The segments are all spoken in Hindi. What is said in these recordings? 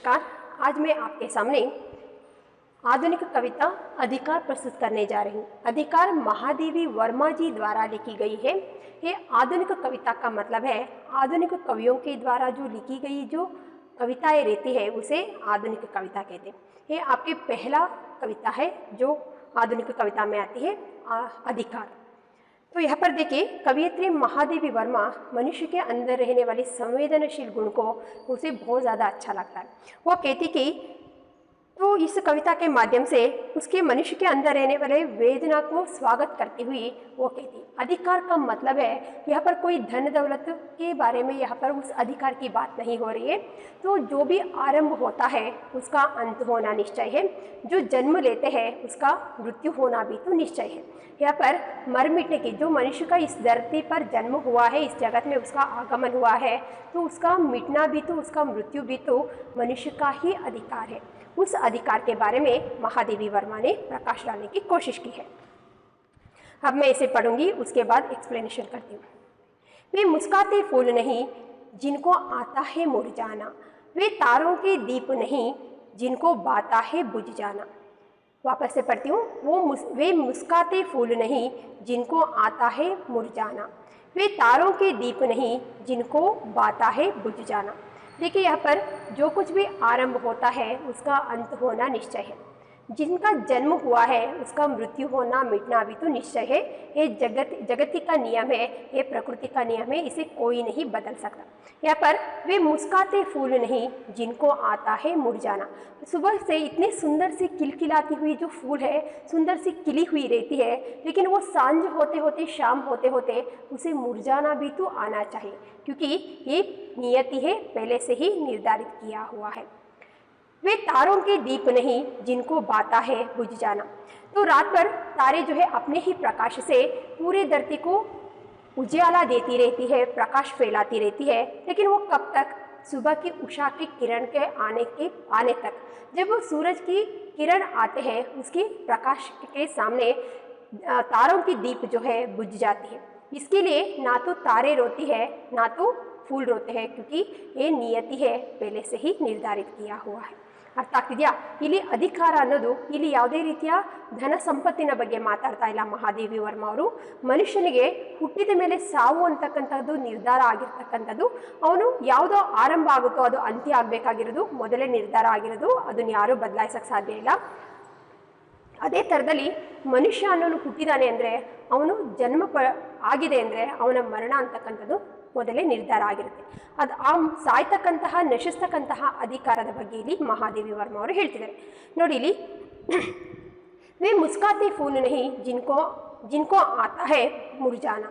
नमस्कार। आज मैं आपके सामने आधुनिक कविता अधिकार प्रस्तुत करने जा रही हूँ। अधिकार महादेवी वर्मा जी द्वारा लिखी गई है। ये आधुनिक कविता का मतलब है आधुनिक कवियों के द्वारा जो लिखी गई जो कविताएं रहती है उसे आधुनिक कविता कहते हैं। ये आपकी पहला कविता है जो आधुनिक कविता में आती है, अधिकार। तो यहाँ पर देखिए, कवयित्री महादेवी वर्मा मनुष्य के अंदर रहने वाली संवेदनशील गुण को उसे बहुत ज़्यादा अच्छा लगता है। वो कहती कि तो इस कविता के माध्यम से उसके मनुष्य के अंदर रहने वाले वेदना को स्वागत करती हुई वो कहती, अधिकार का मतलब है यहाँ पर कोई धन दौलत के बारे में यहाँ पर उस अधिकार की बात नहीं हो रही है। तो जो भी आरंभ होता है उसका अंत होना निश्चय है, जो जन्म लेते हैं उसका मृत्यु होना भी तो निश्चय है। यहाँ पर मर मिटने की, जो मनुष्य का इस धरती पर जन्म हुआ है, इस जगत में उसका आगमन हुआ है, तो उसका मिटना भी तो, उसका मृत्यु भी तो मनुष्य का ही अधिकार है। उस अधिकार के बारे में महादेवी वर्मा ने प्रकाश डालने की कोशिश की है। अब मैं इसे पढ़ूंगी, उसके बाद एक्सप्लेनेशन करती हूँ। वे मुस्काते फूल नहीं जिनको आता है मुरझाना, वे तारों के दीप नहीं जिनको बाता है बुझ जाना। वापस से पढ़ती हूँ। वे मुस्काते फूल नहीं जिनको आता है मुरझाना, वे तारों के दीप नहीं जिनको बाता है बुझ जाना। देखिए, यहाँ पर जो कुछ भी आरंभ होता है उसका अंत होना निश्चय है। जिनका जन्म हुआ है उसका मृत्यु होना मिटना भी तो निश्चय है। ये जगति का नियम है, ये प्रकृति का नियम है, इसे कोई नहीं बदल सकता। यहाँ पर वे मुस्काते फूल नहीं जिनको आता है मुरझाना। सुबह से इतनी सुंदर सी खिलखिलाती हुई जो फूल है, सुंदर सी खिली हुई रहती है, लेकिन वो सांझ होते होते, शाम होते होते उसे मुरझाना भी तो आना चाहिए, क्योंकि ये नियति है, पहले से ही निर्धारित किया हुआ है। वे तारों के दीप नहीं जिनको बाता है बुझ जाना। तो रात भर तारे जो है अपने ही प्रकाश से पूरे धरती को उजियाला देती रहती है, प्रकाश फैलाती रहती है, लेकिन वो कब तक? सुबह की उषा की किरण के आने तक। जब वो सूरज की किरण आते हैं उसकी प्रकाश के सामने तारों की दीप जो है बुझ जाती है। इसके लिए ना तो तारे रोती है ना तो फूल रोते हैं, क्योंकि ये नियति है, पहले से ही निर्धारित किया हुआ है। ಅರ್ಥ ಆಗ್ತಿದೆಯಾ? ಇಲ್ಲಿ ಅಧಿಕಾರ ಅನ್ನೋದು ಇಲ್ಲಿ ಯಾವುದೇ ರೀತಿಯ ಧನ ಸಂಪತ್ತಿನ ಬಗ್ಗೆ ಮಾತಾಡ್ತಾ ಇಲ್ಲ ಮಹಾದೇವಿ ವರ್ಮಾ ಅವರು. ಮನುಷ್ಯನಿಗೆ ಹುಟ್ಟಿದ ಮೇಲೆ ಸಾವು ಅಂತಕ್ಕಂಥದ್ದು ನಿರ್ಧಾರ ಆಗಿರ್ತಕ್ಕಂಥದ್ದು. ಅವನು ಯಾವುದೋ ಆರಂಭ ಆಗುತ್ತೋ ಅದು ಅಂತ್ಯ ಆಗಬೇಕಾಗಿರೋದು ಮೊದಲೇ ನಿರ್ಧಾರ ಆಗಿರೋದು, ಅದನ್ನು ಯಾರೂ ಬದಲಾಯಿಸಕ್ಕೆ ಸಾಧ್ಯ ಇಲ್ಲ. ಅದೇ ಥರದಲ್ಲಿ ಮನುಷ್ಯ ಅನ್ನೋನು ಹುಟ್ಟಿದಾನೆ ಅಂದರೆ, ಅವನು ಜನ್ಮ ಆಗಿದೆ ಅಂದರೆ ಅವನ ಮರಣ ಅಂತಕ್ಕಂಥದ್ದು ಮೊದಲೇ ನಿರ್ಧಾರ ಆಗಿರುತ್ತೆ. ಅದು ಆ ಸಾಯ್ತಕ್ಕಂತಹ ನಶಿಸ್ತಕ್ಕಂತಹ ಅಧಿಕಾರದ ಬಗ್ಗೆ ಇಲ್ಲಿ ಮಹಾದೇವಿ ವರ್ಮಾ ಅವರು ಹೇಳ್ತಿದ್ದಾರೆ. ನೋಡಿ ಇಲ್ಲಿ, ವೇ ಮುಸ್ಕಾತೆ ಫೂಲ್ ನಹಿ ಜಿನ್ಕೋ ಆತಾ ಹೈ ಮುರ್ಜಾನ.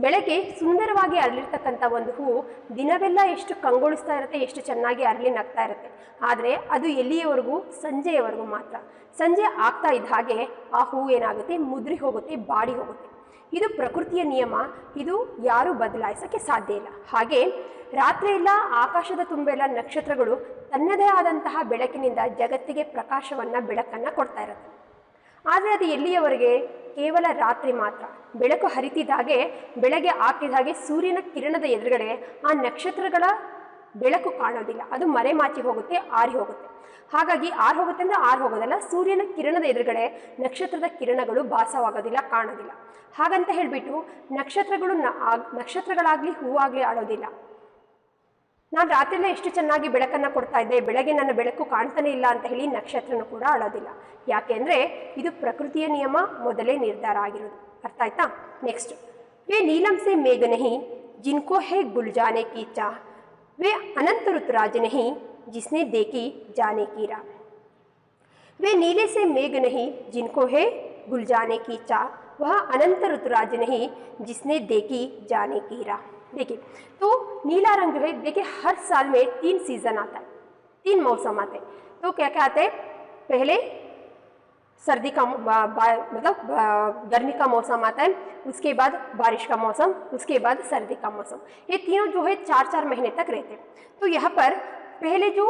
ಬೆಳಗ್ಗೆ ಸುಂದರವಾಗಿ ಅರಳಿರ್ತಕ್ಕಂಥ ಒಂದು ಹೂವು ದಿನವೆಲ್ಲ ಎಷ್ಟು ಕಂಗೊಳಿಸ್ತಾ ಇರುತ್ತೆ, ಎಷ್ಟು ಚೆನ್ನಾಗಿ ಅರಳಿ ನಗ್ತಾ ಇರುತ್ತೆ. ಆದರೆ ಅದು ಎಲ್ಲಿಯವರೆಗೂ? ಸಂಜೆಯವರೆಗೂ ಮಾತ್ರ. ಸಂಜೆ ಆಗ್ತಾ ಇದ್ದ ಹಾಗೆ ಆ ಹೂವು ಏನಾಗುತ್ತೆ? ಮುದ್ರಿ ಹೋಗುತ್ತೆ, ಬಾಡಿ ಹೋಗುತ್ತೆ. ಇದು ಪ್ರಕೃತಿಯ ನಿಯಮ, ಇದು ಯಾರೂ ಬದಲಾಯಿಸೋಕ್ಕೆ ಸಾಧ್ಯ ಇಲ್ಲ. ಹಾಗೆ ರಾತ್ರಿ ಎಲ್ಲ ಆಕಾಶದ ತುಂಬೆಲ್ಲ ನಕ್ಷತ್ರಗಳು ತನ್ನದೇ ಆದಂತಹ ಬೆಳಕಿನಿಂದ ಜಗತ್ತಿಗೆ ಪ್ರಕಾಶವನ್ನು, ಬೆಳಕನ್ನು ಕೊಡ್ತಾ ಇರುತ್ತೆ. ಆದರೆ ಅದು ಎಲ್ಲಿಯವರೆಗೆ? ಕೇವಲ ರಾತ್ರಿ ಮಾತ್ರ. ಬೆಳಕು ಹರಿತಿದ್ದಾಗೆ, ಬೆಳಗ್ಗೆ ಹಾಕಿದ ಹಾಗೆ ಸೂರ್ಯನ ಕಿರಣದ ಎದುರುಗಡೆ ಆ ನಕ್ಷತ್ರಗಳ ಬೆಳಕು ಕಾಣೋದಿಲ್ಲ, ಅದು ಮರೆಮಾಚಿ ಹೋಗುತ್ತೆ, ಆರಿ ಹೋಗುತ್ತೆ. ಹಾಗಾಗಿ ಆರಿ ಹೋಗುತ್ತೆ ಅಂದರೆ ಆರಿ ಹೋಗೋದಲ್ಲ, ಸೂರ್ಯನ ಕಿರಣದ ಎದುರುಗಡೆ ನಕ್ಷತ್ರದ ಕಿರಣಗಳು ಭಾಸವಾಗೋದಿಲ್ಲ, ಕಾಣೋದಿಲ್ಲ. ಹಾಗಂತ ಹೇಳಿಬಿಟ್ಟು ನಕ್ಷತ್ರಗಳಾಗಲಿ ಹೂವಾಗಲಿ ಆಡೋದಿಲ್ಲ. ನಾನು ರಾತ್ರಿಯಲ್ಲೇ ಎಷ್ಟು ಚೆನ್ನಾಗಿ ಬೆಳಕನ್ನು ಕೊಡ್ತಾ ಇದ್ದೆ, ಬೆಳಗ್ಗೆ ನನ್ನ ಬೆಳಕು ಕಾಣ್ತಾನೆ ಇಲ್ಲ ಅಂತ ಹೇಳಿ ನಕ್ಷತ್ರನೂ ಕೂಡ ಆಡೋದಿಲ್ಲ. ಯಾಕೆಂದರೆ ಇದು ಪ್ರಕೃತಿಯ ನಿಯಮ, ಮೊದಲೇ ನಿರ್ಧಾರ ಆಗಿರೋದು. ಅರ್ಥ ಆಯ್ತಾ? ನೆಕ್ಸ್ಟ್, ವೇ ನೀಲಂ ಸೆ ಮೇಘ ನಹಿ ಜಿನ್ಕೋ ಹೇ ಗುಲ್ಜಾನೆ ಕಿ ಚಾಹ, वे अनंत ऋतुराज नहीं जिसने देखी जाने की राह. वे नीले से मेघ नहीं जिनको है गुलजाने की चाह, वह अनंत ऋतुराज नहीं जिसने देखी जाने की राह. देखिए, तो नीला रंग जो है, देखिए हर साल में 3 सीजन आता है, 3 मौसम आते हैं. तो क्या क्या आते हैं? पहले सर्दी का मतलब गर्मी का मौसम आता है, उसके बाद बारिश का मौसम, उसके बाद सर्दी का मौसम. ये तीनों जो है 4-4 महीने तक रहते हैं. तो यहाँ पर पहले जो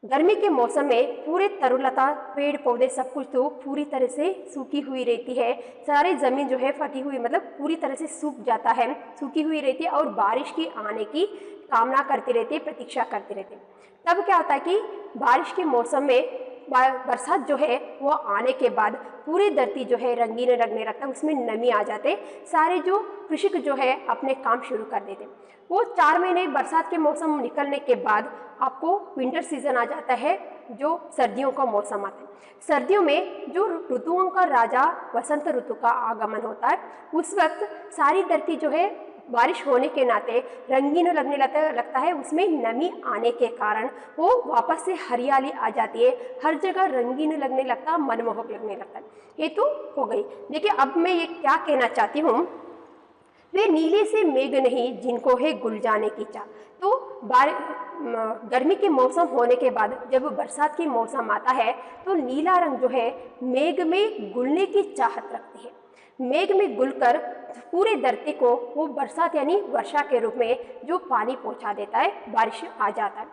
गर्मी के मौसम में पूरे तरुलता, पेड़ पौधे सब कुछ तो पूरी तरह से सूखी हुई रहती है. सारी ज़मीन जो है फटी हुई, मतलब पूरी तरह से सूख जाता है, सूखी हुई रहती है. और बारिश की आने की कामना करती रहती है, प्रतीक्षा करती रहती है। तब क्या होता है कि बारिश के मौसम में बरसात जो है वो आने के बाद पूरी धरती जो है रंगीन लगने लगता है, उसमें नमी आ जाते, सारे जो कृषक जो है अपने काम शुरू कर देते। वो 4 महीने बरसात के मौसम निकलने के बाद आपको विंटर सीजन आ जाता है, जो सर्दियों का मौसम आता है। सर्दियों में जो ऋतुओं का राजा वसंत ऋतु का आगमन होता है, उस वक्त सारी धरती जो है बारिश होने के नाते रंगीन लगने लगता है। उसमें नमी आने के कारण वो वापस से हरियाली आ जाती है, हर जगह रंगीन लगने लगता है, मनमोहक लगने लगता है। ये तो हो गई। देखिए अब मैं ये क्या कहना चाहती हूँ, वे नीले से मेघ नहीं जिनको है गुल जाने की चाह। तो गर्मी के मौसम होने के बाद जब बरसात की मौसम आता है तो नीला रंग जो है मेघ में गुलने की चाहत रखती है। मेघ में गुलकर पूरे धरती को वो बरसात यानी वर्षा के रूप में जो पानी पहुंचा देता है, बारिश आ जाता है।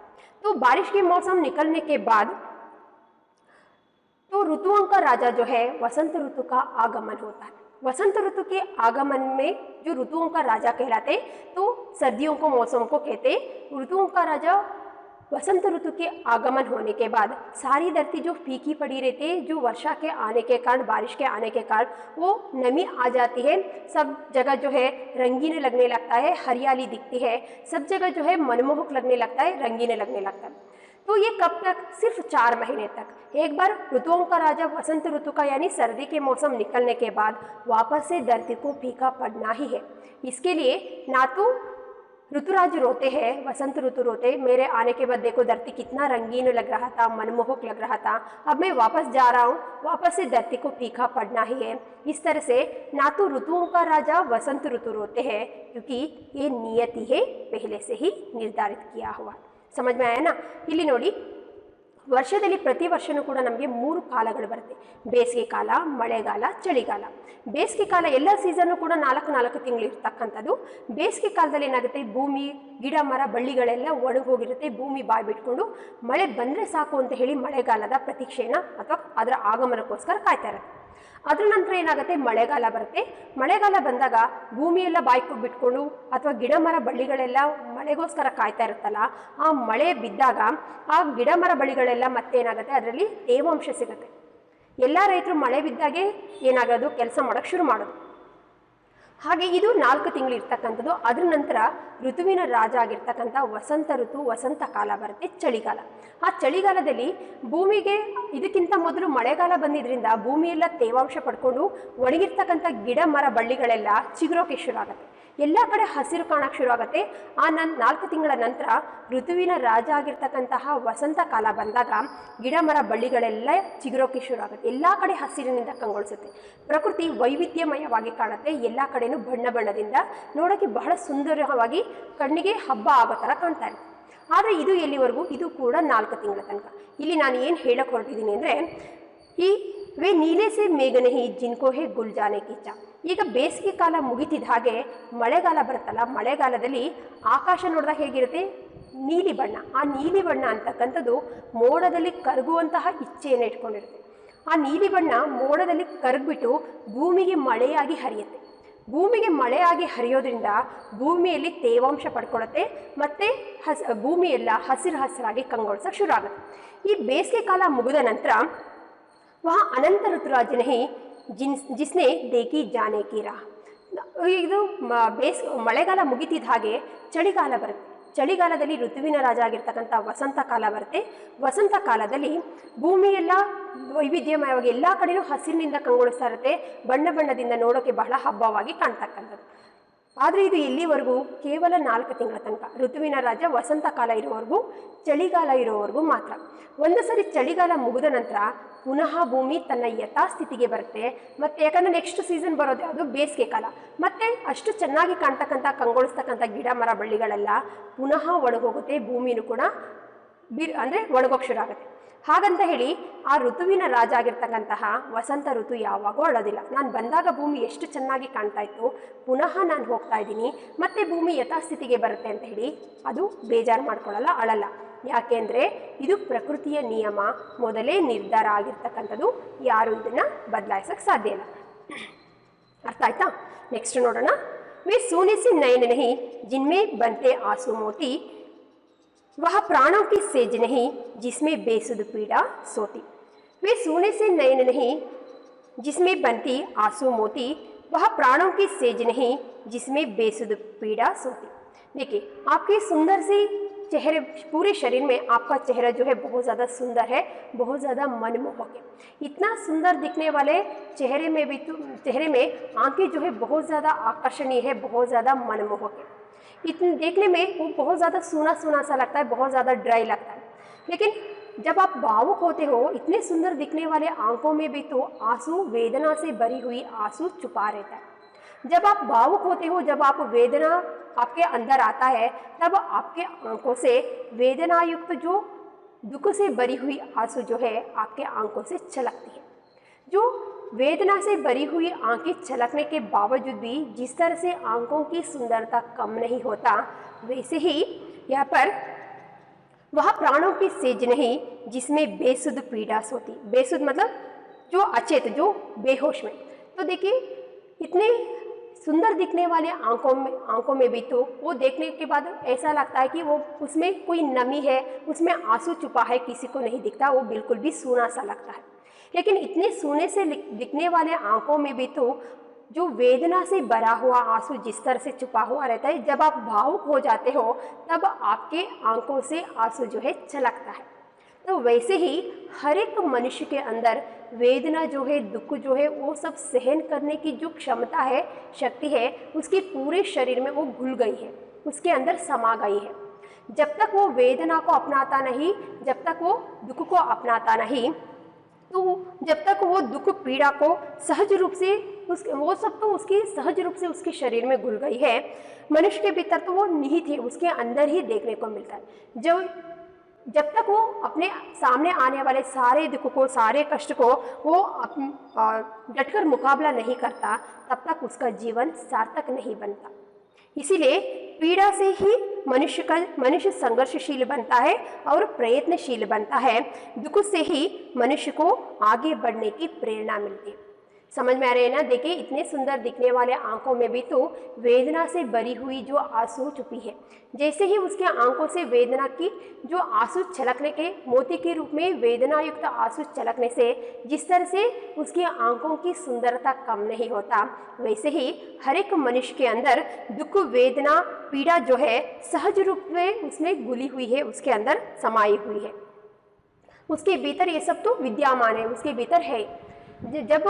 तो बारिश के मौसम निकलने के बाद तो ऋतुओं का राजा जो है वसंत ऋतु का आगमन होता है। वसंत ऋतु के आगमन में जो ऋतुओं का राजा कहलाते, तो सर्दियों को मौसम को कहते ऋतुओं का राजा। वसंत ऋतु के आगमन होने के बाद सारी धरती जो फीकी पड़ी रहती है, जो वर्षा के आने के कारण, बारिश के आने के कारण वो नमी आ जाती है, सब जगह जो है रंगीन लगने लगता है, हरियाली दिखती है, सब जगह जो है मनमोहक लगने लगता है, रंगीन लगने लगता है। तो ये कब तक? सिर्फ 4 महीने तक। एक बार ऋतुओं का राजा वसंत ऋतु का यानी सर्दी के मौसम निकलने के बाद वापस से धरती को फीका पड़ना ही है। इसके लिए ना तो ऋतुराज रोते हैं, वसंत ऋतु रोते, मेरे आने के बाद देखो धरती कितना रंगीन लग रहा था, मनमोहक लग रहा था, अब मैं वापस जा रहा हूँ, वापस से धरती को फीका पड़ना ही है। इस तरह से ना तो ऋतुओं का राजा वसंत ऋतु रोते हैं, क्योंकि ये नियति है पहले से ही निर्धारित किया हुआ। समझ में आया ना? ಇಲ್ಲಿ ನೋಡಿ, ವರ್ಷದಲ್ಲಿ ಪ್ರತಿ ವರ್ಷನೂ ಕೂಡ ನಮಗೆ 3 ಕಾಲಗಳು ಬರುತ್ತೆ. ಬೇಸಿಗೆ ಕಾಲ, ಮಳೆಗಾಲ, ಚಳಿಗಾಲ. ಬೇಸಿಗೆ ಕಾಲ ಎಲ್ಲ ಸೀಸನ್ನು ಕೂಡ 4 ತಿಂಗಳು ಇರ್ತಕ್ಕಂಥದ್ದು. ಬೇಸಿಗೆ ಕಾಲದಲ್ಲಿ ಏನಾಗುತ್ತೆ, ಭೂಮಿ ಗಿಡ ಮರ ಬಳ್ಳಿಗಳೆಲ್ಲ ಒಣಗೋಗಿರುತ್ತೆ, ಭೂಮಿ ಬಾಯಿ ಬಿಟ್ಕೊಂಡು ಮಳೆ ಬಂದರೆ ಸಾಕು ಅಂತ ಹೇಳಿ ಮಳೆಗಾಲದ ಪ್ರತೀಕ್ಷೆನ ಅಥವಾ ಅದರ ಆಗಮನಕ್ಕೋಸ್ಕರ ಕಾಯ್ತಾ ಇರುತ್ತೆ. ಅದರ ನಂತರ ಏನಾಗುತ್ತೆ, ಮಳೆಗಾಲ ಬರುತ್ತೆ. ಮಳೆಗಾಲ ಬಂದಾಗ ಭೂಮಿಯೆಲ್ಲ ಬಾಯಿ ಬಿಟ್ಕೊಂಡು ಅಥವಾ ಗಿಡ ಮರ ಬಳ್ಳಿಗಳೆಲ್ಲ ಮಳೆಗೋಸ್ಕರ ಕಾಯ್ತಾ ಇರುತ್ತಲ್ಲ, ಆ ಮಳೆ ಬಿದ್ದಾಗ ಆ ಗಿಡ ಮರ ಬಳ್ಳಿಗಳೆಲ್ಲ ಮತ್ತೆ ಏನಾಗುತ್ತೆ, ಅದರಲ್ಲಿ ತೇವಾಂಶ ಸಿಗುತ್ತೆ. ಎಲ್ಲ ರೈತರು ಮಳೆ ಬಿದ್ದಾಗೆ ಏನಾಗೋದು, ಕೆಲಸ ಮಾಡೋಕ್ಕೆ ಶುರು ಮಾಡೋದು. ಹಾಗೆ ಇದು 4 ತಿಂಗಳು ಇರ್ತಕ್ಕಂಥದ್ದು. ಅದರ ನಂತರ ಋತುವಿನ ರಾಜ ಆಗಿರ್ತಕ್ಕಂಥ ವಸಂತ ಋತು, ವಸಂತ ಕಾಲ ಬರುತ್ತೆ, ಚಳಿಗಾಲ. ಆ ಚಳಿಗಾಲದಲ್ಲಿ ಭೂಮಿಗೆ ಇದಕ್ಕಿಂತ ಮೊದಲು ಮಳೆಗಾಲ ಬಂದಿದ್ದರಿಂದ ಭೂಮಿಯೆಲ್ಲ ತೇವಾಂಶ ಪಡ್ಕೊಂಡು ಒಣಗಿರ್ತಕ್ಕಂಥ ಗಿಡ ಮರ ಬಳ್ಳಿಗಳೆಲ್ಲ ಚಿಗುರೋಕೆ ಶುರು ಆಗುತ್ತೆ, ಎಲ್ಲ ಕಡೆ ಹಸಿರು ಕಾಣಕ್ಕೆ ಶುರು ಆಗುತ್ತೆ. ಆ 4 ತಿಂಗಳ ನಂತರ ಋತುವಿನ ರಾಜ ಆಗಿರ್ತಕ್ಕಂತಹ ವಸಂತ ಕಾಲ ಬಂದಾಗ ಗಿಡ ಮರ ಬಳ್ಳಿಗಳೆಲ್ಲ ಚಿಗುರೋಕೆ ಶುರು ಆಗುತ್ತೆ, ಎಲ್ಲ ಕಡೆ ಹಸಿರಿನಿಂದ ಕಂಗೊಳಿಸುತ್ತೆ, ಪ್ರಕೃತಿ ವೈವಿಧ್ಯಮಯವಾಗಿ ಕಾಣುತ್ತೆ, ಎಲ್ಲ ಕಡೆನೂ ಬಣ್ಣ ಬಣ್ಣದಿಂದ ನೋಡೋಕ್ಕೆ ಬಹಳ ಸುಂದರವಾಗಿ ಕಣ್ಣಿಗೆ ಹಬ್ಬ ಆಗೋ ಥರ ಕಾಣ್ತಾ ಇರುತ್ತೆ. ಆದರೆ ಇದು ಎಲ್ಲಿವರೆಗೂ? ಇದು ಕೂಡ 4 ತಿಂಗಳ ತನಕ. ಇಲ್ಲಿ ನಾನು ಏನು ಹೇಳಕ್ಕೆ ಹೊರಟಿದ್ದೀನಿ ಅಂದರೆ, ಈ ವೇ ನೀಲೆ ಸೆ ಮೇಘ ನಹಿ ಜಿನ್ಕೋ ಹೇ ಗುಲ್ ಜಾನೆ ಕಿ ಚಾಹ್. ಈಗ ಬೇಸಿಗೆ ಕಾಲ ಮುಗಿತಿದ್ದ ಹಾಗೆ ಮಳೆಗಾಲ ಬರುತ್ತಲ್ಲ, ಮಳೆಗಾಲದಲ್ಲಿ ಆಕಾಶ ನೋಡಿದಾಗ ಹೇಗಿರುತ್ತೆ, ನೀಲಿ ಬಣ್ಣ. ಆ ನೀಲಿ ಬಣ್ಣ ಅಂತಕ್ಕಂಥದ್ದು ಮೋಡದಲ್ಲಿ ಕರಗುವಂತಹ ಇಚ್ಛೆಯನ್ನು ಇಟ್ಕೊಂಡಿರುತ್ತೆ. ಆ ನೀಲಿ ಬಣ್ಣ ಮೋಡದಲ್ಲಿ ಕರಗಿಬಿಟ್ಟು ಭೂಮಿಗೆ ಮಳೆಯಾಗಿ ಹರಿಯುತ್ತೆ. ಭೂಮಿಗೆ ಮಳೆಯಾಗಿ ಹರಿಯೋದ್ರಿಂದ ಭೂಮಿಯಲ್ಲಿ ತೇವಾಂಶ ಪಡ್ಕೊಳ್ಳುತ್ತೆ, ಮತ್ತು ಭೂಮಿಯೆಲ್ಲ ಹಸಿರು ಹಸಿರಾಗಿ ಕಂಗೊಳಿಸೋಕೆ ಶುರು ಆಗುತ್ತೆ. ಈ ಬೇಸಿಗೆ ಕಾಲ ಮುಗಿದ ನಂತರ ವಹ ಅನಂತ ಋತುರಾಜ ನಹಿ ಜಿಸ್ನೆ ದೇಕಿ ಜಾನೆ ಕಿ ರಾಹ್. ಇದು ಮಳೆಗಾಲ ಮುಗಿತಿದ್ದ ಹಾಗೆ ಚಳಿಗಾಲ ಬರುತ್ತೆ. ಚಳಿಗಾಲದಲ್ಲಿ ಋತುವಿನ ರಾಜ ಆಗಿರ್ತಕ್ಕಂಥ ವಸಂತ ಕಾಲ ಬರುತ್ತೆ. ವಸಂತ ಕಾಲದಲ್ಲಿ ಭೂಮಿಯೆಲ್ಲ ವೈವಿಧ್ಯಮಯವಾಗಿ ಎಲ್ಲ ಕಡೆಯೂ ಹಸಿರಿನಿಂದ ಕಂಗೊಳಿಸ್ತಾ ಇರುತ್ತೆ, ಬಣ್ಣ ಬಣ್ಣದಿಂದ ನೋಡೋಕ್ಕೆ ಬಹಳ ಹಬ್ಬವಾಗಿ ಕಾಣ್ತಕ್ಕಂಥದ್ದು. ಆದರೆ ಇದು ಎಲ್ಲಿವರೆಗೂ? ಕೇವಲ 4 ತಿಂಗಳ ತನಕ. ಋತುವಿನ ರಾಜ ವಸಂತ ಕಾಲ ಇರೋವರೆಗೂ, ಚಳಿಗಾಲ ಇರೋವರೆಗೂ ಮಾತ್ರ. ಒಂದು ಸರಿ ಚಳಿಗಾಲ ಮುಗಿದ ನಂತರ ಪುನಃ ಭೂಮಿ ತನ್ನ ಯಥಾಸ್ಥಿತಿಗೆ ಬರುತ್ತೆ. ಮತ್ತು ಯಾಕಂದರೆ ನೆಕ್ಸ್ಟ್ ಸೀಸನ್ ಬರೋದು ಯಾವುದು? ಬೇಸಿಗೆ ಕಾಲ. ಮತ್ತು ಅಷ್ಟು ಚೆನ್ನಾಗಿ ಕಾಣ್ತಕ್ಕಂಥ ಕಂಗೊಳಿಸ್ತಕ್ಕಂಥ ಗಿಡ ಮರ ಬಳ್ಳಿಗಳೆಲ್ಲ ಪುನಃ ಒಣಗೋಗುತ್ತೆ, ಭೂಮಿನೂ ಕೂಡ ಅಂದರೆ ಒಣಗೋಕ್ಕೆ ಶುರು ಆಗುತ್ತೆ. ಹಾಗಂತ ಹೇಳಿ ಆ ಋತುವಿನ ರಾಜ ಆಗಿರ್ತಕ್ಕಂತಹ ವಸಂತ ಋತು ಯಾವಾಗೂ ಅಳೋದಿಲ್ಲ. ನಾನು ಬಂದಾಗ ಭೂಮಿ ಎಷ್ಟು ಚೆನ್ನಾಗಿ ಕಾಣ್ತಾ ಇತ್ತು, ಪುನಃ ನಾನು ಹೋಗ್ತಾ ಇದ್ದೀನಿ, ಮತ್ತೆ ಭೂಮಿ ಯಥಾಸ್ಥಿತಿಗೆ ಬರುತ್ತೆ ಅಂತ ಹೇಳಿ ಅದು ಬೇಜಾರು ಮಾಡ್ಕೊಳ್ಳಲ್ಲ, ಅಳಲ್ಲ. ಯಾಕೆಂದರೆ ಇದು ಪ್ರಕೃತಿಯ ನಿಯಮ, ಮೊದಲೇ ನಿರ್ಧಾರ ಆಗಿರ್ತಕ್ಕಂಥದ್ದು, ಯಾರು ಇದನ್ನು ಬದಲಾಯಿಸೋಕ್ಕೆ ಸಾಧ್ಯ ಇಲ್ಲ. ಅರ್ಥ ಆಯ್ತಾ? ನೆಕ್ಸ್ಟ್ ನೋಡೋಣ. वे सोने से नयन नहीं जिनमें बनते आंसू मोती, वह प्राणों की सेज नहीं जिसमें बेसुध पीड़ा सोती। वे सोने से नयन नहीं जिसमें बनती आंसू मोती, वह प्राणों की सेज नहीं जिसमें बेसुध पीड़ा सोती। देखिए, आपके सुंदर सी चेहरे, पूरे शरीर में आपका चेहरा जो है बहुत ज़्यादा सुंदर है, बहुत ज़्यादा मनमोहक है। इतना सुंदर दिखने वाले चेहरे में भी चेहरे में आंखें जो है बहुत ज़्यादा आकर्षणीय है, बहुत ज़्यादा मनमोहक है। इतने देखने में वो बहुत ज़्यादा सूना सूना सा लगता है, बहुत ज़्यादा ड्राई लगता है। लेकिन जब आप भावुक होते हो, इतने सुंदर दिखने वाले आंखों में भी तो आंसू, वेदना से भरी हुई आंसू छुपा रहता है। जब आप भावुक होते हो, जब आप वेदना आपके अंदर आता है, तब आपके आंखों से वेदना युक्त जो दुख से भरी हुई आंसू जो है आपके आंखों से छलकती है। जो वेदना से भरी हुई आंखें छलकने के बावजूद भी जिस तरह से आंखों की सुंदरता कम नहीं होता, वैसे ही यहाँ पर वह प्राणों की सेज नहीं जिसमें बेसुध पीड़ा सोती। बेसुध मतलब जो अचेत, जो बेहोश में। तो देखिए, इतने सुंदर दिखने वाले आंखों में भी तो वो देखने के बाद ऐसा लगता है कि वो उसमें कोई नमी है, उसमें आंसू छुपा है, किसी को नहीं दिखता, वो बिल्कुल भी सूना सा लगता है। लेकिन इतने सोने से दिखने वाले आंखों में भी तो जो वेदना से भरा हुआ आंसू जिस तरह से छुपा हुआ रहता है, जब आप भावुक हो जाते हो तब आपके आंखों से आंसू जो है छलकता है। तो वैसे ही हर एक मनुष्य के अंदर वेदना जो है, दुख जो है, वो सब सहन करने की जो क्षमता है, शक्ति है, उसके पूरे शरीर में वो घुल गई है, उसके अंदर समा गई है। जब तक वो वेदना को अपनाता नहीं, जब तक वो दुख को अपनाता नहीं, तो जब तक वो दुख पीड़ा को सहज रूप से वो सब तो उसकी सहज रूप से उसके शरीर में घुल गई है, मनुष्य के भीतर तो वो निहित है, उसके अंदर ही देखने को मिलता है। जब तक वो अपने सामने आने वाले सारे दुख को, सारे कष्ट को वो डटकर मुकाबला नहीं करता, तब तक उसका जीवन सार्थक नहीं बनता। इसीलिए पीड़ा से ही मनुष्य संघर्षशील बनता है और प्रयत्नशील बनता है। दुख से ही मनुष्य को आगे बढ़ने की प्रेरणा मिलती है। समझ में आ रहे हैं ना? देखिए, इतने सुंदर दिखने वाले आंखों में भी तो वेदना से भरी हुई जो आंसू छुपी है। जैसे ही उसके आंखों से वेदना की जो आंसू छलकने के, मोती के रूप में वेदना युक्त आंसू छलकने से जिस तरह से उसकी आंखों की सुंदरता कम नहीं होता, वैसे ही हर एक मनुष्य के अंदर दुख, वेदना, पीड़ा जो है सहज रूप में उसमें घुली हुई है, उसके अंदर समाई हुई है। उसके भीतर ये सब तो विद्यमान है, उसके भीतर है। जब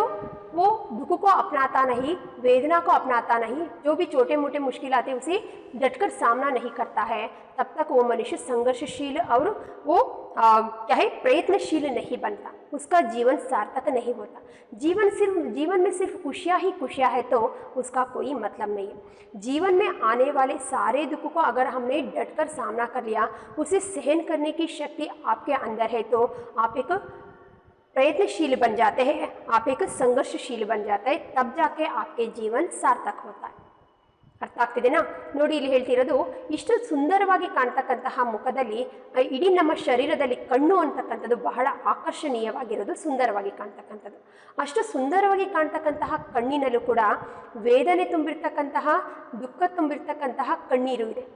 वो दुख को अपनाता नहीं, वेदना को अपनाता नहीं, जो भी छोटे मोटे मुश्किल आते हैं उसे डटकर सामना नहीं करता है, तब तक वो मनुष्य संघर्षशील और वो क्या है, प्रयत्नशील नहीं बनता, उसका जीवन सार्थक नहीं होता। जीवन में सिर्फ खुशियाँ ही खुशियाँ है तो उसका कोई मतलब नहीं है। जीवन में आने वाले सारे दुख को अगर हमने डटकर सामना कर लिया, उसे सहन करने की शक्ति आपके अंदर है, तो आप एक प्रयत्नशील बन जाते हैं, आप एक संघर्षशील बन जाते हैं, तब जाके आपके जीवन सार्थक होता है। ಅರ್ಥ ಆಗ್ತಿದೆನಾ? ನೋಡಿ, ಇಲ್ಲಿ ಹೇಳ್ತಿರೋದು, ಇಷ್ಟು ಸುಂದರವಾಗಿ ಕಾಣ್ತಕ್ಕಂತಹ ಮುಖದಲ್ಲಿ ಇಡೀ ನಮ್ಮ ಶರೀರದಲ್ಲಿ ಕಣ್ಣು ಅಂತಕ್ಕಂಥದ್ದು ಬಹಳ ಆಕರ್ಷಣೀಯವಾಗಿರೋದು, ಸುಂದರವಾಗಿ ಕಾಣ್ತಕ್ಕಂಥದ್ದು. ಅಷ್ಟು ಸುಂದರವಾಗಿ ಕಾಣ್ತಕ್ಕಂತಹ ಕಣ್ಣಿನಲ್ಲೂ ಕೂಡ ವೇದನೆ ತುಂಬಿರ್ತಕ್ಕಂತಹ, ದುಃಖ ತುಂಬಿರ್ತಕ್ಕಂತಹ ಕಣ್ಣೀರು ಇದೆ.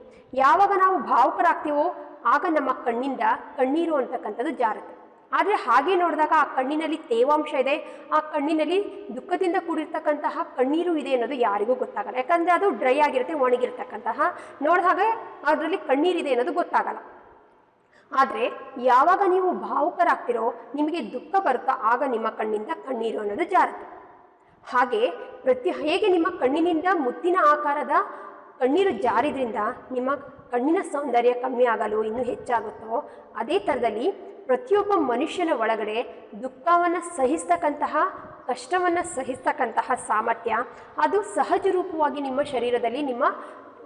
ಯಾವಾಗ ನಾವು ಭಾವುಕರಾಗ್ತೀವೋ ಆಗ ನಮ್ಮ ಕಣ್ಣಿಂದ ಕಣ್ಣೀರು ಅಂತಕ್ಕಂಥದ್ದು ಜಾರುತ್ತೆ. ಆದರೆ ಹಾಗೆ ನೋಡಿದಾಗ ಆ ಕಣ್ಣಿನಲ್ಲಿ ತೇವಾಂಶ ಇದೆ, ಆ ಕಣ್ಣಿನಲ್ಲಿ ದುಃಖದಿಂದ ಕೂಡಿರ್ತಕ್ಕಂತಹ ಕಣ್ಣೀರು ಇದೆ ಅನ್ನೋದು ಯಾರಿಗೂ ಗೊತ್ತಾಗಲ್ಲ. ಯಾಕಂದರೆ ಅದು ಡ್ರೈ ಆಗಿರುತ್ತೆ, ಒಣಗಿರ್ತಕ್ಕಂತಹ, ನೋಡಿದಾಗ ಅದರಲ್ಲಿ ಕಣ್ಣೀರಿದೆ ಅನ್ನೋದು ಗೊತ್ತಾಗಲ್ಲ. ಆದರೆ ಯಾವಾಗ ನೀವು ಭಾವುಕರಾಗ್ತಿರೋ, ನಿಮಗೆ ದುಃಖ ಬರುತ್ತೋ, ಆಗ ನಿಮ್ಮ ಕಣ್ಣಿಂದ ಕಣ್ಣೀರು ಅನ್ನೋದು ಜಾರುತ್ತೆ. ಹಾಗೆ ಹೇಗೆ ನಿಮ್ಮ ಕಣ್ಣಿನಿಂದ ಮುತ್ತಿನ ಆಕಾರದ ಕಣ್ಣೀರು ಜಾರಿದ್ರಿಂದ ನಿಮ್ಮ ಕಣ್ಣಿನ ಸೌಂದರ್ಯ ಕಮ್ಮಿ ಆಗಲು ಇನ್ನೂ ಹೆಚ್ಚಾಗುತ್ತೋ, ಅದೇ ಥರದಲ್ಲಿ ಪ್ರತಿಯೊಬ್ಬ ಮನುಷ್ಯನ ಒಳಗಡೆ ದುಃಖವನ್ನು ಸಹಿಸ್ತಕ್ಕಂತಹ, ಕಷ್ಟವನ್ನು ಸಹಿಸ್ತಕ್ಕಂತಹ ಸಾಮರ್ಥ್ಯ ಅದು ಸಹಜ ರೂಪವಾಗಿ ನಿಮ್ಮ ಶರೀರದಲ್ಲಿ, ನಿಮ್ಮ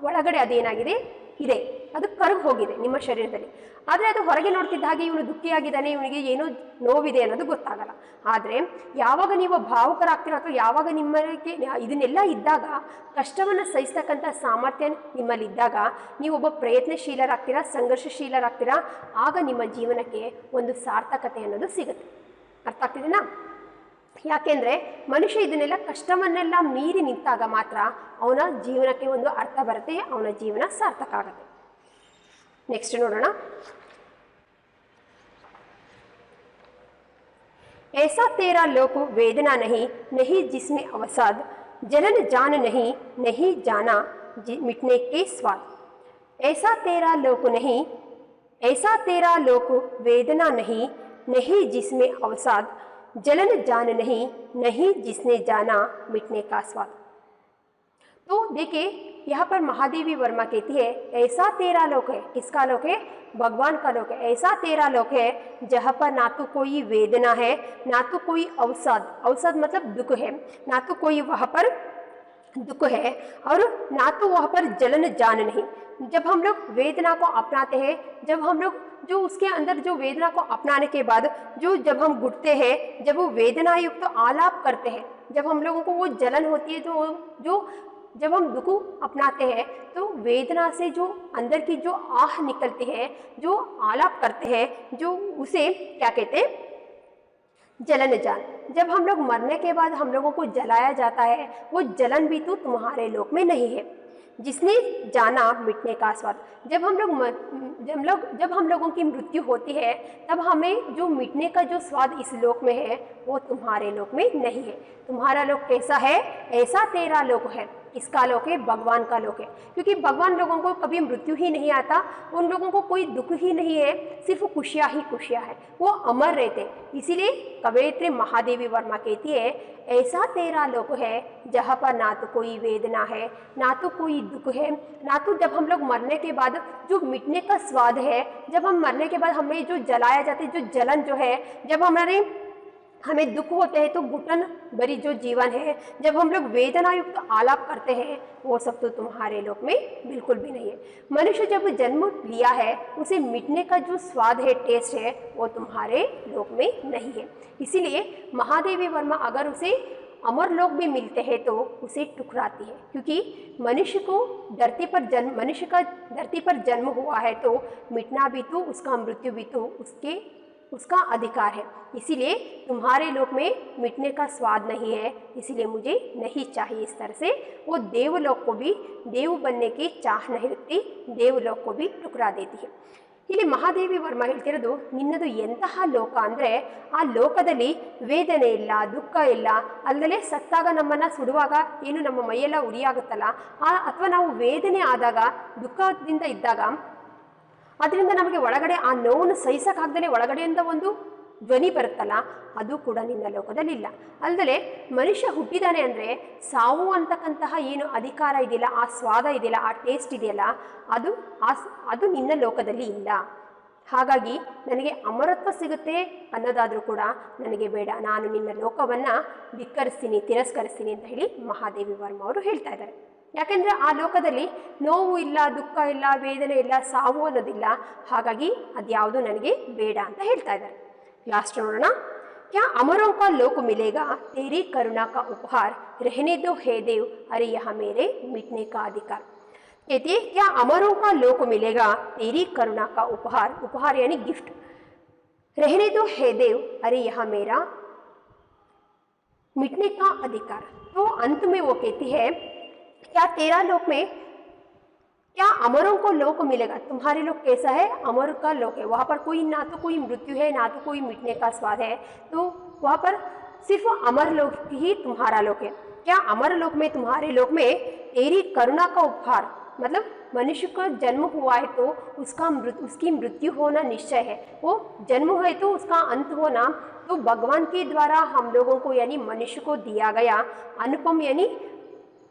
ಒಳಗಡೆ ಅದೇನಾಗಿದೆ ಇದೆ, ಅದು ಕರಗಿ ಹೋಗಿದೆ ನಿಮ್ಮ ಶರೀರದಲ್ಲಿ. ಆದರೆ ಅದು ಹೊರಗೆ ನೋಡ್ತಿದ್ದ ಹಾಗೆ ಇವನು ದುಃಖಿಯಾಗಿದ್ದಾನೆ, ಇವನಿಗೆ ಏನೋ ನೋವಿದೆ ಅನ್ನೋದು ಗೊತ್ತಾಗಲ್ಲ. ಆದರೆ ಯಾವಾಗ ನೀವು ಭಾವುಕರಾಗ್ತೀರೋ ಅಥವಾ ಯಾವಾಗ ನಿಮ್ಮಕ್ಕೆ ಇದನ್ನೆಲ್ಲ ಇದ್ದಾಗ, ಕಷ್ಟವನ್ನು ಸಹಿಸ್ತಕ್ಕಂಥ ಸಾಮರ್ಥ್ಯ ನಿಮ್ಮಲ್ಲಿದ್ದಾಗ ನೀವೊಬ್ಬ ಪ್ರಯತ್ನಶೀಲರಾಗ್ತೀರಾ, ಸಂಘರ್ಷಶೀಲರಾಗ್ತೀರಾ, ಆಗ ನಿಮ್ಮ ಜೀವನಕ್ಕೆ ಒಂದು ಸಾರ್ಥಕತೆ ಅನ್ನೋದು ಸಿಗುತ್ತೆ. ಅರ್ಥ ಆಗ್ತಿದೆನಾ? ಯಾಕೆಂದರೆ ಮನುಷ್ಯ ಇದನ್ನೆಲ್ಲ ಕಷ್ಟವನ್ನೆಲ್ಲ ಮೀರಿ ನಿಂತಾಗ ಮಾತ್ರ ಅವನ ಜೀವನಕ್ಕೆ ಒಂದು ಅರ್ಥ ಬರುತ್ತೆ, ಅವನ ಜೀವನ ಸಾರ್ಥಕ ಆಗುತ್ತೆ. ನೆಕ್ಸ್ಟ್ ನೋಡೋಣ. ऐसा तेरा लोक वेदना नहीं, नहीं जिसमें अवसाद, जलन जान नहीं, नहीं जाना मिटने के स्वाद. ऐसा तेरा लोक नहीं, ऐसा तेरा लोक वेदना नहीं, नहीं जिसमें अवसाद, जलन जान नहीं, नहीं जिसने जाना मिटने का स्वाद. तो देखिए यहाँ पर महादेवी वर्मा कहती है ऐसा तेरा लोक है. किसका लोक है? भगवान का लोक है. ऐसा तेरा लोक है जहाँ पर ना तो कोई वेदना है, ना तो कोई अवसाद, अवसाद मतलब दुख है, ना तो कोई वहाँ पर दुख है और ना तो वहाँ पर जलन जान नहीं. जब हम लोग वेदना को अपनाते हैं, जब हम लोग जो उसके अंदर जो वेदना को अपनाने के बाद जब हम घुटते हैं, जब वो वेदना युक्त तो आलाप करते हैं, जब हम लोगों को वो जलन होती है, जो जब हम दुख अपनाते हैं तो वेदना से जो अंदर की जो आह निकलती है, जो आलाप करते हैं, जो उसे क्या कहते हैं? जलन जान. जब हम लोग मरने के बाद हम लोगों को जलाया जाता है, वो जलन भी तो तुम्हारे लोक में नहीं है. जिसने जाना मिटने का स्वाद. जब हम लोगों की मृत्यु होती है तब हमें जो मिटने का जो स्वाद इस लोक में है वो तुम्हारे लोक में नहीं है. तुम्हारा लोक कैसा है? ऐसा तेरा लोक है. इसका लोक है? भगवान का लोक है. क्योंकि भगवान लोगों को कभी मृत्यु ही नहीं आता, उन लोगों को कोई दुख ही नहीं है, सिर्फ खुशियाँ ही खुशियाँ है, वो अमर रहते. इसीलिए कवयित्री महादेवी वर्मा कहती है ऐसा तेरा लोक है जहाँ पर ना तो कोई वेदना है, ना तो कोई दुख है, ना तो जब हम लोग मरने के बाद जो मिटने का स्वाद है, जब हम मरने के बाद हमें जो जलाया जाता है, जो जलन जो है, जब हमें दुख होते हैं तो घुटन भरी जो जीवन है, जब हम लोग वेदना युक्त आलाप करते हैं, वो सब तो तुम्हारे लोक में बिल्कुल भी नहीं है. मनुष्य जब जन्म लिया है उसे मिटने का जो स्वाद है, टेस्ट है, वो तुम्हारे लोक में नहीं है. इसीलिए महादेवी वर्मा अगर उसे अमर लोक भी मिलते हैं तो उसे ठुकराती है, क्योंकि मनुष्य का धरती पर जन्म हुआ है तो मिटना भी तो, उसका मृत्यु भी तो उसका अधिकार है. इसीलिए तुम्हारे लोक में मिटने का स्वाद नहीं है, इसीलिए मुझे नहीं चाहिए. इस तरह से वो देवलोक को भी, देव बनने की चाह नहीं रखती, देवलोक को भी ठुकरा देती है. ಇಲ್ಲಿ ಮಹಾದೇವಿ ವರ್ಮ ಹೇಳ್ತಿರೋದು ನಿನ್ನದು ಎಂತಹ ಲೋಕ ಅಂದರೆ ಆ ಲೋಕದಲ್ಲಿ ವೇದನೆ ಇಲ್ಲ, ದುಃಖ ಇಲ್ಲ, ಅಲ್ಲದೆ ಸತ್ತಾಗ ನಮ್ಮನ್ನು ಸುಡುವಾಗ ಏನು ನಮ್ಮ ಮೈಯೆಲ್ಲ ಉರಿಯಾಗುತ್ತಲ್ಲ, ಅಥವಾ ನಾವು ವೇದನೆ ಆದಾಗ ದುಃಖದಿಂದ ಇದ್ದಾಗ ಅದರಿಂದ ನಮಗೆ ಒಳಗಡೆ ಆ ನೋವನ್ನು ಸಹಿಸಕ್ಕಾಗ್ದಲೇ ಒಳಗಡೆಯಿಂದ ಒಂದು ಧ್ವನಿ ಬರುತ್ತಲ್ಲ, ಅದು ಕೂಡ ನಿನ್ನ ಲೋಕದಲ್ಲಿಲ್ಲ. ಅಲ್ಲದೆ ಮನುಷ್ಯ ಹುಟ್ಟಿದಾನೆ ಅಂದರೆ ಸಾವು ಅಂತಕ್ಕಂತಹ ಏನು ಅಧಿಕಾರ ಇದೆಯಲ್ಲ, ಆ ಸ್ವಾದ ಇದೆಯಲ್ಲ, ಆ ಟೇಸ್ಟ್ ಇದೆಯಲ್ಲ, ಅದು ನಿನ್ನ ಲೋಕದಲ್ಲಿ ಇಲ್ಲ. ಹಾಗಾಗಿ ನನಗೆ ಅಮರತ್ವ ಸಿಗುತ್ತೆ ಅನ್ನೋದಾದರೂ ಕೂಡ ನನಗೆ ಬೇಡ, ನಾನು ನಿನ್ನ ಲೋಕವನ್ನು ಧಿಕ್ಕರಿಸ್ತೀನಿ, ತಿರಸ್ಕರಿಸ್ತೀನಿ ಅಂತ ಹೇಳಿ ಮಹಾದೇವಿ ವರ್ಮ ಅವರು ಹೇಳ್ತಾ ಇದ್ದಾರೆ. ಯಾಕೆಂದರೆ ಆ ಲೋಕದಲ್ಲಿ ನೋವು ಇಲ್ಲ, ದುಃಖ ಇಲ್ಲ, ವೇದನೆ ಇಲ್ಲ, ಸಾವು ಅನ್ನೋದಿಲ್ಲ. ಹಾಗಾಗಿ ಅದ್ಯಾವುದು ನನಗೆ ಬೇಡ ಅಂತ ಹೇಳ್ತಾ ಇದ್ದಾರೆ. लास्ट ನೋಡೋಣ. क्या अमरों का लोक मिलेगा तेरी करुणा का उपहार, रहने दो हे देव अरे यहाँ मेरे मिटने का अधिकार. कहती है क्या अमरों का लोक मिलेगा तेरी करुणा का उपहार, उपहार यानी गिफ्ट, रहने दो हे देव अरे यहाँ मेरा मिटने का अधिकार. तो अंत में वो कहती है क्या तेरा लोक में, क्या अमरों को लोक मिलेगा, तुम्हारे लोक कैसा है? अमर का लोक है. वहाँ पर कोई ना तो कोई मृत्यु है, ना तो कोई मिटने का स्वाद है, तो वहाँ पर सिर्फ अमर लोक ही तुम्हारा लोक है. क्या अमर लोक में, तुम्हारे लोक में तेरी करुणा का उपहार, मतलब मनुष्य का जन्म हुआ है तो उसकी मृत्यु होना निश्चय है. वो जन्म है तो उसका अंत होना तो भगवान के द्वारा हम लोगों को यानी मनुष्य को दिया गया अनुपम यानी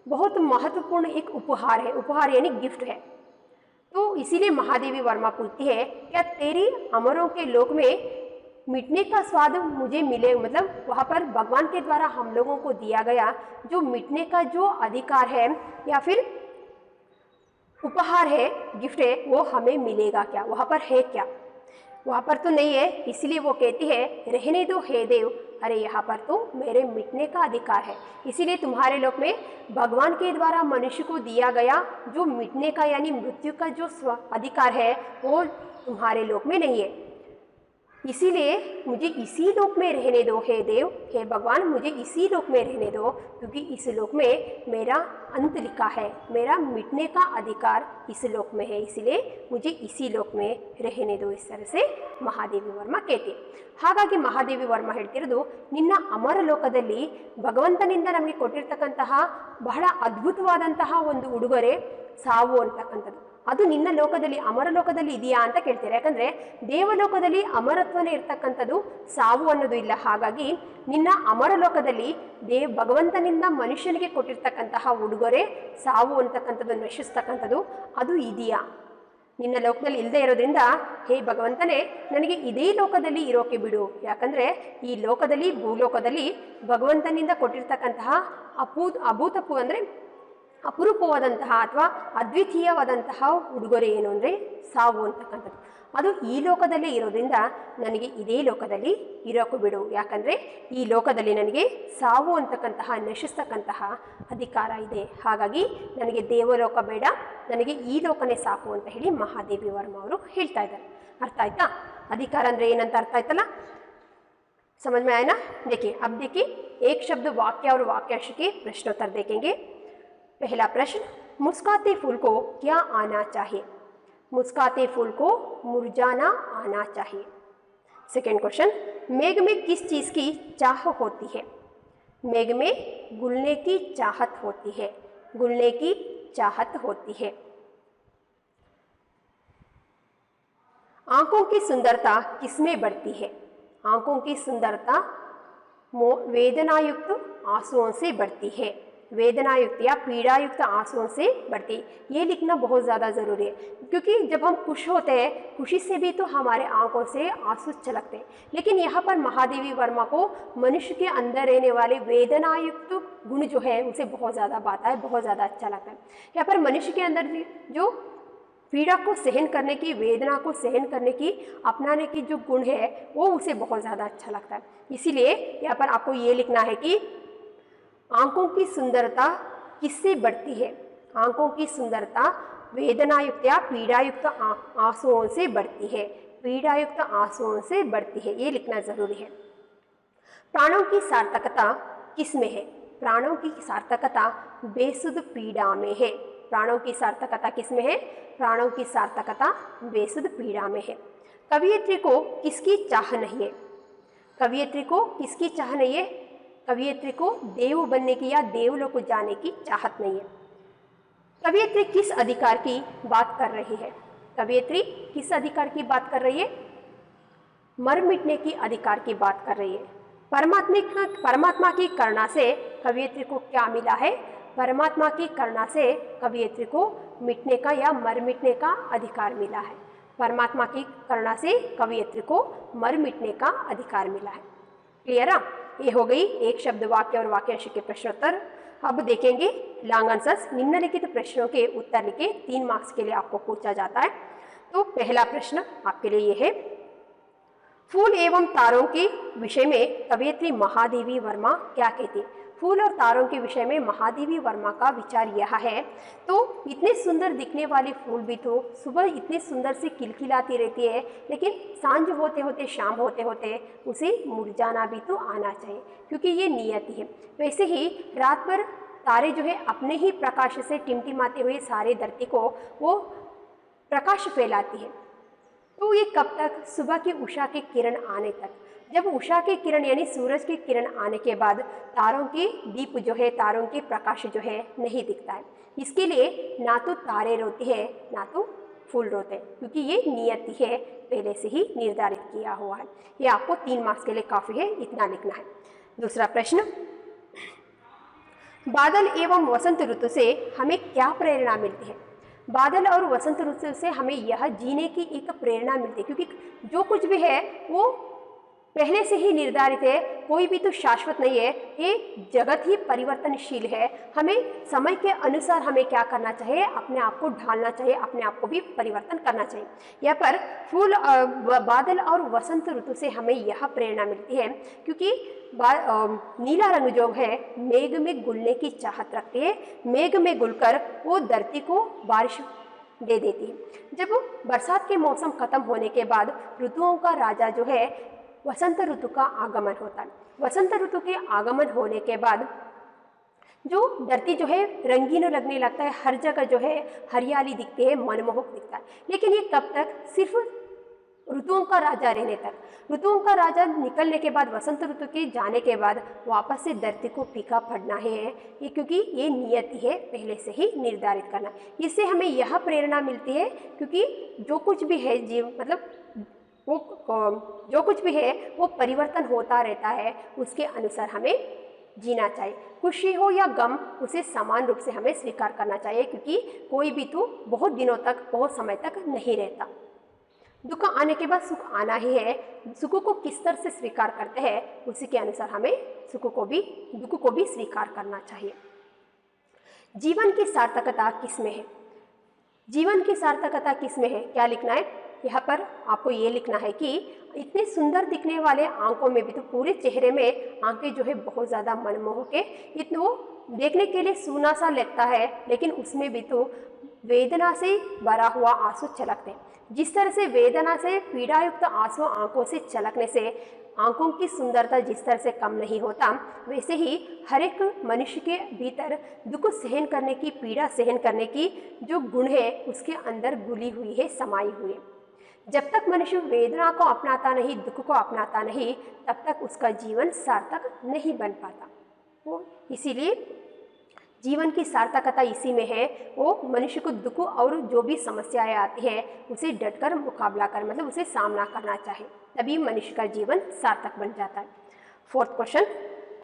बहुत महत्वपूर्ण एक उपहार है. उपहार यानी गिफ्ट है. तो इसीलिए महादेवी वर्मा पूछती है क्या तेरी अमरों के लोक में मिटने का स्वाद मुझे मिले, मतलब वहाँ पर भगवान के द्वारा हम लोगों को दिया गया जो मिटने का जो अधिकार है या फिर उपहार है, गिफ्ट है, वो हमें मिलेगा क्या, वहाँ पर है क्या? वहाँ पर तो नहीं है. इसलिए वो कहती है रहने दो हे देव अरे यहाँ पर तो मेरे मिटने का अधिकार है. इसीलिए तुम्हारे लोक में भगवान के द्वारा मनुष्य को दिया गया जो मिटने का यानी मृत्यु का जो अधिकार है वो तुम्हारे लोक में नहीं है. इसीलिए मुझे इसी लोक में रहने दो हे देव, हे भगवान मुझे इसी लोक में रहने दो, क्योंकि इस लोक में मेरा अंत लिखा है, मेरा मिटने का अधिकार इस लोक में है, इसलिए मुझे इसी लोक में रहने दो। इस तरह से ಮಹಾದೇವಿ ವರ್ಮ कहते। ಹಾಗಾಗಿ ಮಹಾದೇವಿ ವರ್ಮ ಹೇಳ್ತಿರೋದು, ನಿನ್ನ ಅಮರ ಲೋಕದಲ್ಲಿ ಭಗವಂತನಿಂದ ನಮಗೆ ಕೊಟ್ಟಿರ್ತಕ್ಕಂತಹ ಬಹಳ ಅದ್ಭುತವಾದಂತಹ ಒಂದು ಉಡುಗೊರೆ ಸಾವು ಅಂತಕ್ಕಂಥದ್ದು, ಅದು ನಿನ್ನ ಲೋಕದಲ್ಲಿ ಅಮರ ಲೋಕದಲ್ಲಿ ಇದೆಯಾ ಅಂತ ಕೇಳ್ತಾರೆ। ಯಾಕಂದರೆ ದೇವಲೋಕದಲ್ಲಿ ಅಮರತ್ವನೇ ಇರ್ತಕ್ಕಂಥದ್ದು, ಸಾವು ಅನ್ನೋದು ಇಲ್ಲ। ಹಾಗಾಗಿ ನಿನ್ನ ಅಮರ ಲೋಕದಲ್ಲಿ ಭಗವಂತನಿಂದ ಮನುಷ್ಯನಿಗೆ ಕೊಟ್ಟಿರ್ತಕ್ಕಂತಹ ಉಡುಗೊರೆ ಸಾವು ಅಂತಕ್ಕಂಥದ್ದು, ನಶಿಸ್ತಕ್ಕಂಥದ್ದು ಅದು ಇದೆಯಾ? ನಿನ್ನ ಲೋಕದಲ್ಲಿ ಇಲ್ಲದೆ ಇರೋದ್ರಿಂದ ಹೇ ಭಗವಂತನೇ ನನಗೆ ಇದೇ ಲೋಕದಲ್ಲಿ ಇರೋಕೆ ಬಿಡು, ಯಾಕಂದರೆ ಈ ಲೋಕದಲ್ಲಿ ಭೂಲೋಕದಲ್ಲಿ ಭಗವಂತನಿಂದ ಕೊಟ್ಟಿರ್ತಕ್ಕಂತಹ ಅಭೂತಪೂರ್ವ ಅಂದರೆ ಅಪರೂಪವಾದಂತಹ ಅಥವಾ ಅದ್ವಿತೀಯವಾದಂತಹ ಉಡುಗೊರೆ ಏನು ಅಂದರೆ ಸಾವು ಅಂತಕ್ಕಂಥದ್ದು, ಅದು ಈ ಲೋಕದಲ್ಲೇ ಇರೋದ್ರಿಂದ ನನಗೆ ಇದೇ ಲೋಕದಲ್ಲಿ ಇರೋಕೆ ಬಿಡು, ಯಾಕಂದರೆ ಈ ಲೋಕದಲ್ಲಿ ನನಗೆ ಸಾವು ಅಂತಕ್ಕಂತಹ ನಶಿಸ್ತಕ್ಕಂತಹ ಅಧಿಕಾರ ಇದೆ। ಹಾಗಾಗಿ ನನಗೆ ದೇವಲೋಕ ಬೇಡ, ನನಗೆ ಈ ಲೋಕನೇ ಸಾಕು ಅಂತ ಹೇಳಿ ಮಹಾದೇವಿ ವರ್ಮ ಅವರು ಹೇಳ್ತಾ ಇದ್ದಾರೆ। ಅರ್ಥ ಆಯ್ತಾ? ಅಧಿಕಾರ ಅಂದರೆ ಏನಂತ ಅರ್ಥ ಆಯ್ತಲ್ಲ? समझ में आया ना? देखिए अब देखिए एक शब्द वाक्य और वाक्यांश के प्रश्नोत्तर देखेंगे। पहला प्रश्न, मुस्कुराते फूल को क्या आना चाहिए? मुस्कुराते फूल को मुरझाना आना चाहिए। सेकेंड क्वेश्चन, मेघ में किस चीज़ की चाह होती है? मेघ में गुलने की चाहत होती है, गुलने की चाहत होती है। आंखों की सुंदरता किसमें बढ़ती है? आंखों की सुंदरता वेदनायुक्त आंसुओं से बढ़ती है, वेदनायुक्त या पीड़ायुक्त आंसुओं से बढ़ती। ये लिखना बहुत ज़्यादा ज़रूरी है, क्योंकि जब हम खुश होते हैं, खुशी से भी तो हमारे आंखों से आंसू छलकते हैं, लेकिन यहाँ पर महादेवी वर्मा को मनुष्य के अंदर रहने वाले वेदनायुक्त गुण जो है उसे बहुत ज़्यादा बाता है, बहुत ज़्यादा अच्छा लगता है। यहाँ पर मनुष्य के अंदर जो पीड़ा को सहन करने की, वेदना को सहन करने की, अपनाने की जो गुण है वो उसे बहुत ज़्यादा अच्छा लगता है। इसीलिए यहाँ पर आपको ये लिखना है कि आंखों की सुंदरता किससे बढ़ती है? आंखों की सुंदरता वेदनायुक्त या पीड़ायुक्त आंसुओं से बढ़ती है, पीड़ायुक्त आंसुओं से बढ़ती है, ये लिखना ज़रूरी है। प्राणों की सार्थकता किस में है? प्राणों की सार्थकता बेसुध पीड़ा में है। प्राणों की सार्थकता किस में है? प्राणों की सार्थकता बेसुध पीड़ा में है। कवियत्री को किसकी चाह नहीं है? कवियत्री को किसकी चाह नहीं है? कवियत्री को देव बनने की या देवलोक जाने की चाहत नहीं है। कवियत्री किस अधिकार की बात कर रही है? कवियत्री किस अधिकार की बात कर रही है? मर मिटने की अधिकार की बात कर रही है। परमात्मा की करुणा से कवियत्री को क्या मिला है? परमात्मा की करुणा से कवियत्री को मिटने का या मर मिटने का अधिकार मिला है। परमात्मा की करुणा से कवियत्री को मर मिटने का अधिकार मिला है। क्लियर है? ये हो गई एक शब्द वाक्य और वाक्यांश के प्रश्नोत्तर। अब देखेंगे लॉन्ग आंसर्स। निम्नलिखित प्रश्नों के उत्तर लिखे, 3 मार्क्स के लिए आपको पूछा जाता है। तो पहला प्रश्न आपके लिए ये है, फूल एवं तारों के विषय में कवियत्री महादेवी वर्मा क्या कहती है? फूल और तारों के विषय में महादेवी वर्मा का विचार यह है, तो इतने सुंदर दिखने वाले फूल भी तो सुबह इतने सुंदर से खिलखिलाती रहती है, लेकिन सांझ होते होते, शाम होते होते उसे मुरझाना भी तो आना चाहिए, क्योंकि ये नियति है। वैसे ही रात भर तारे जो है अपने ही प्रकाश से टिमटिमाते हुए सारे धरती को वो प्रकाश फैलाती है। तो ये कब तक? सुबह की उषा के किरण आने तक। जब उषा के किरण यानी सूरज के किरण आने के बाद तारों की दीप जो है, तारों के प्रकाश जो है नहीं दिखता है। इसके लिए ना तो तारे रोते हैं ना तो फूल रोते हैं, क्योंकि ये नियति है, पहले से ही निर्धारित किया हुआ है। ये आपको 3 मार्क्स के लिए काफ़ी है, इतना लिखना है। दूसरा प्रश्न, बादल एवं वसंत ऋतु से हमें क्या प्रेरणा मिलती है? बादल और वसंत ऋतु से हमें यह जीने की एक प्रेरणा मिलती है, क्योंकि जो कुछ भी है वो पहले से ही निर्धारित है, कोई भी तो शाश्वत नहीं है, ये जगत ही परिवर्तनशील है। हमें समय के अनुसार हमें क्या करना चाहिए? अपने आप को ढालना चाहिए, अपने आप को भी परिवर्तन करना चाहिए। यहाँ पर फूल, बादल और वसंत ऋतु से हमें यह प्रेरणा मिलती है, क्योंकि नीला रंग जो है मेघ में घुलने की चाहत रखती है। मेघ में घुलकर वो धरती को बारिश दे देती है। जब बरसात के मौसम खत्म होने के बाद ऋतुओं का राजा जो है वसंत ऋतु का आगमन होता है। वसंत ऋतु के आगमन होने के बाद जो धरती जो है रंगीन लगने लगता है, हर जगह जो है हरियाली दिखती है, मनमोहक दिखता है। लेकिन ये कब तक? सिर्फ ऋतुओं का राजा रहने तक। ऋतुओं का राजा निकलने के बाद, वसंत ऋतु के जाने के बाद वापस से धरती को फीका पड़ना है ये, क्योंकि ये नियति है पहले से ही निर्धारित करना। इससे हमें यह प्रेरणा मिलती है क्योंकि जो कुछ भी है जीव मतलब वो जो कुछ भी है वो परिवर्तन होता रहता है, उसके अनुसार हमें जीना चाहिए। खुशी हो या गम उसे समान रूप से हमें स्वीकार करना चाहिए, क्योंकि कोई भी तो बहुत दिनों तक, बहुत समय तक नहीं रहता। दुख आने के बाद सुख आना ही है। सुख को किस तरह से स्वीकार करते हैं उसी के अनुसार हमें सुख को भी, दुख को भी स्वीकार करना चाहिए। जीवन की सार्थकता किसमें है? जीवन की सार्थकता किसमें है? क्या लिखना है यहाँ पर? आपको ये लिखना है कि इतने सुंदर दिखने वाले आंखों में भी तो, पूरे चेहरे में आंखें जो है बहुत ज़्यादा मनमोहक है, इतना वो देखने के लिए सूना सा लगता है, लेकिन उसमें भी तो वेदना से भरा हुआ आंसू छलकते हैं। जिस तरह से वेदना से पीड़ायुक्त आंसू आंखों से छलकने से आंखों की सुंदरता जिस तरह से कम नहीं होता, वैसे ही हर एक मनुष्य के भीतर दुख सहन करने की, पीड़ा सहन करने की जो गुण है उसके अंदर घुली हुई है, समाई हुई है। जब तक मनुष्य वेदना को अपनाता नहीं, दुख को अपनाता नहीं, तब तक उसका जीवन सार्थक नहीं बन पाता। वो इसीलिए जीवन की सार्थकता इसी में है, वो मनुष्य को दुख और जो भी समस्याएं आती है उसे डटकर मुकाबला कर, मतलब उसे सामना करना चाहिए, तभी मनुष्य का जीवन सार्थक बन जाता है। 4th क्वेश्चन,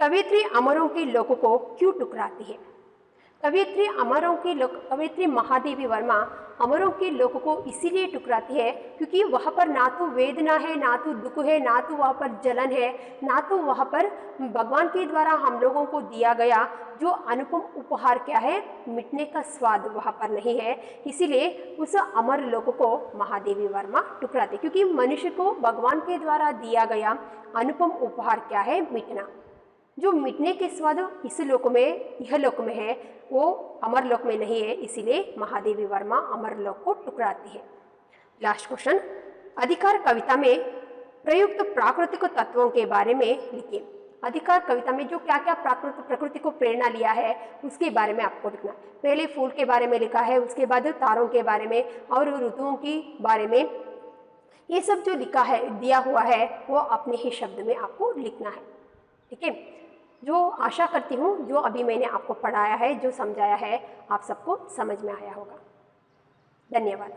कवियत्री अमरों के लोगों को क्यों टुकराती है? कवियत्री महादेवी वर्मा अमरों के लोगों को इसीलिए टुकराती है क्योंकि वहाँ पर ना तो वेदना है, ना तो दुख है, ना तो वहाँ पर जलन है, ना तो वहाँ पर भगवान के द्वारा हम लोगों को दिया गया जो अनुपम उपहार क्या है, मिटने का स्वाद वहाँ पर नहीं है। इसीलिए उस अमर लोगों को महादेवी वर्मा टुकराती, क्योंकि मनुष्य को भगवान के द्वारा दिया गया अनुपम उपहार क्या है, मिटना। जो मिटने के स्वाद इस लोक में, यह लोक में है, वो अमर लोक में नहीं है, इसीलिए महादेवी वर्मा अमर लोक को टुकराती है। लास्ट क्वेश्चन, अधिकार कविता में प्रयुक्त प्राकृतिक तत्वों के बारे में लिखिए। अधिकार कविता में जो क्या क्या प्रकृति को प्रेरणा लिया है उसके बारे में आपको लिखना। पहले फूल के बारे में लिखा है, उसके बाद तारों के बारे में और ऋतुओं के बारे में, ये सब जो लिखा है, दिया हुआ है, वो अपने ही शब्द में आपको लिखना है। ठीक है, जो आशा करती हूँ जो अभी मैंने आपको पढ़ाया है, जो समझाया है, आप सबको समझ में आया होगा। धन्यवाद।